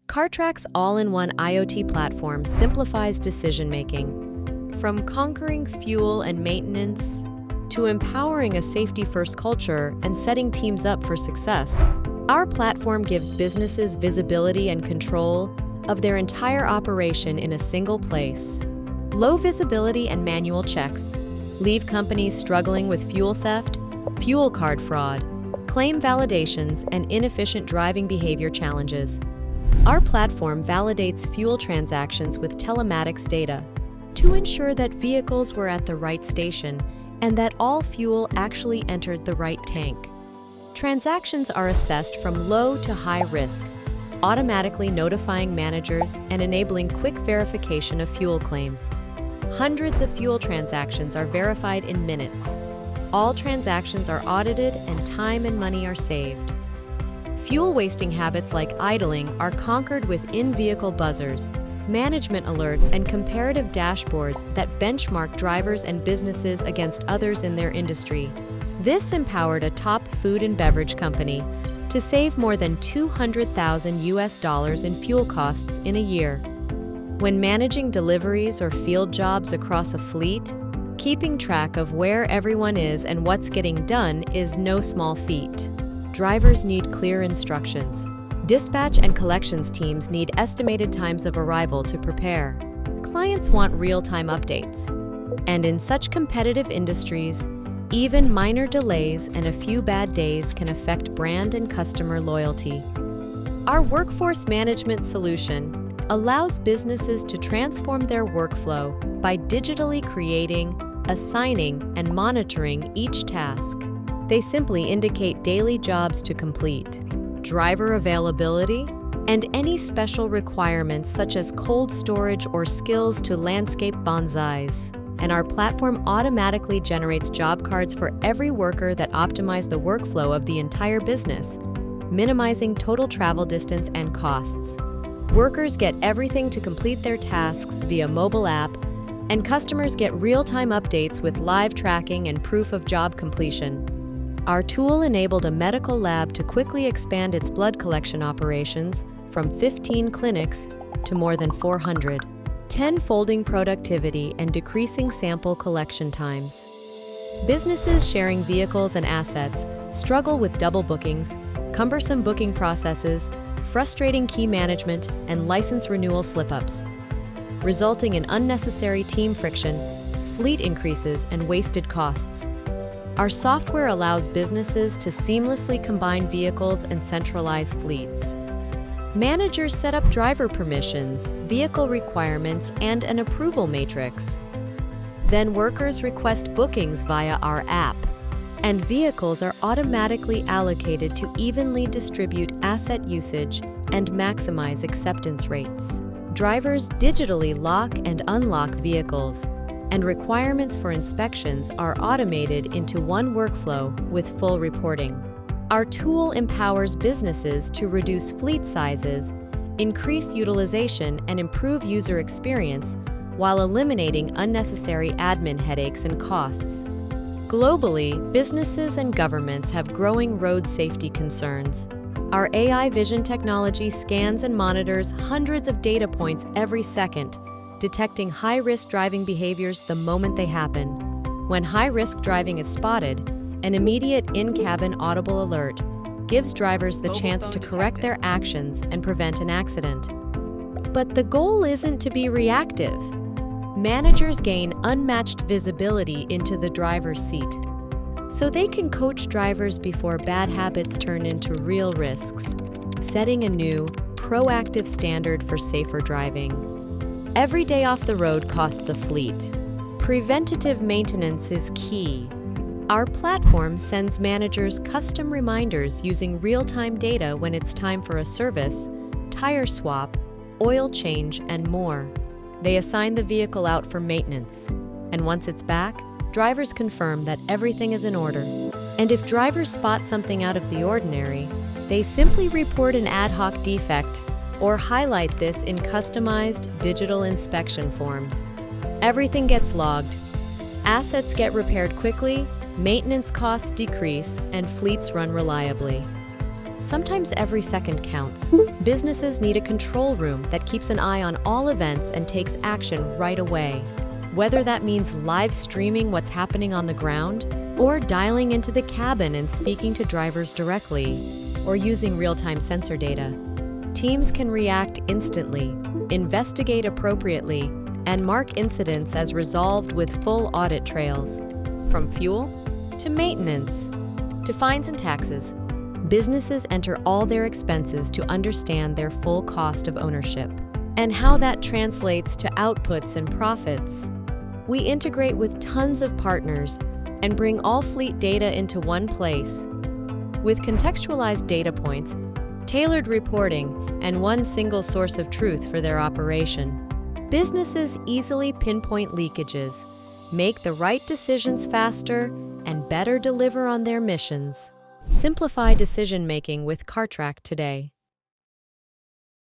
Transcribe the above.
Cartrack's all-in-one IoT platform simplifies decision-making, from conquering fuel and maintenance to empowering a safety-first culture and setting teams up for success. Our platform gives businesses visibility and control of their entire operation in a single place. Low visibility and manual checks leave companies struggling with fuel theft, fuel card fraud, claim validations, and inefficient driving behavior challenges. Our platform validates fuel transactions with telematics data to ensure that vehicles were at the right station and that all fuel actually entered the right tank. Transactions are assessed from low to high risk, automatically notifying managers and enabling quick verification of fuel claims. Hundreds of fuel transactions are verified in minutes. All transactions are audited and time and money are saved. Fuel wasting habits like idling are conquered with in-vehicle buzzers, management alerts, and comparative dashboards that benchmark drivers and businesses against others in their industry. This empowered a top food and beverage company to save more than $200,000 in fuel costs in a year. When managing deliveries or field jobs across a fleet, keeping track of where everyone is and what's getting done is no small feat. Drivers need clear instructions. Dispatch and collections teams need estimated times of arrival to prepare. Clients want real-time updates. And in such competitive industries, even minor delays and a few bad days can affect brand and customer loyalty. Our workforce management solution allows businesses to transform their workflow by digitally creating, assigning, and monitoring each task. They simply indicate daily jobs to complete, driver availability, and any special requirements such as cold storage or skills to landscape bonsais. And our platform automatically generates job cards for every worker that optimize the workflow of the entire business, minimizing total travel distance and costs. Workers get everything to complete their tasks via mobile app, and customers get real-time updates with live tracking and proof of job completion. Our tool enabled a medical lab to quickly expand its blood collection operations from 15 clinics to more than 400, tenfolding productivity and decreasing sample collection times. Businesses sharing vehicles and assets struggle with double bookings, cumbersome booking processes, frustrating key management, and license renewal slip-ups, resulting in unnecessary team friction, fleet increases, and wasted costs. Our software allows businesses to seamlessly combine vehicles and centralize fleets. Managers set up driver permissions, vehicle requirements, and an approval matrix. Then workers request bookings via our app, and vehicles are automatically allocated to evenly distribute asset usage and maximize acceptance rates. Drivers digitally lock and unlock vehicles, and requirements for inspections are automated into one workflow with full reporting. Our tool empowers businesses to reduce fleet sizes, increase utilization, and improve user experience while eliminating unnecessary admin headaches and costs. Globally, businesses and governments have growing road safety concerns. Our AI vision technology scans and monitors hundreds of data points every second, detecting high-risk driving behaviors the moment they happen. When high-risk driving is spotted, an immediate in-cabin audible alert gives drivers the chance to correct their actions and prevent an accident. But the goal isn't to be reactive. Managers gain unmatched visibility into the driver's seat, so they can coach drivers before bad habits turn into real risks, setting a new, proactive standard for safer driving. Every day off the road costs a fleet. Preventative maintenance is key. Our platform sends managers custom reminders using real-time data when it's time for a service, tire swap, oil change, and more. They assign the vehicle out for maintenance, and once it's back, drivers confirm that everything is in order. And if drivers spot something out of the ordinary, they simply report an ad hoc defect or highlight this in customized digital inspection forms. Everything gets logged. Assets get repaired quickly, maintenance costs decrease, and fleets run reliably. Sometimes every second counts. Businesses need a control room that keeps an eye on all events and takes action right away. Whether that means live streaming what's happening on the ground, or dialing into the cabin and speaking to drivers directly, or using real-time sensor data, teams can react instantly, investigate appropriately, and mark incidents as resolved with full audit trails. From fuel to maintenance to fines and taxes, businesses enter all their expenses to understand their full cost of ownership and how that translates to outputs and profits. We integrate with tons of partners and bring all fleet data into one place. With contextualized data points, tailored reporting, and one single source of truth for their operation, businesses easily pinpoint leakages, make the right decisions faster, and better deliver on their missions. Simplify decision-making with Cartrack today.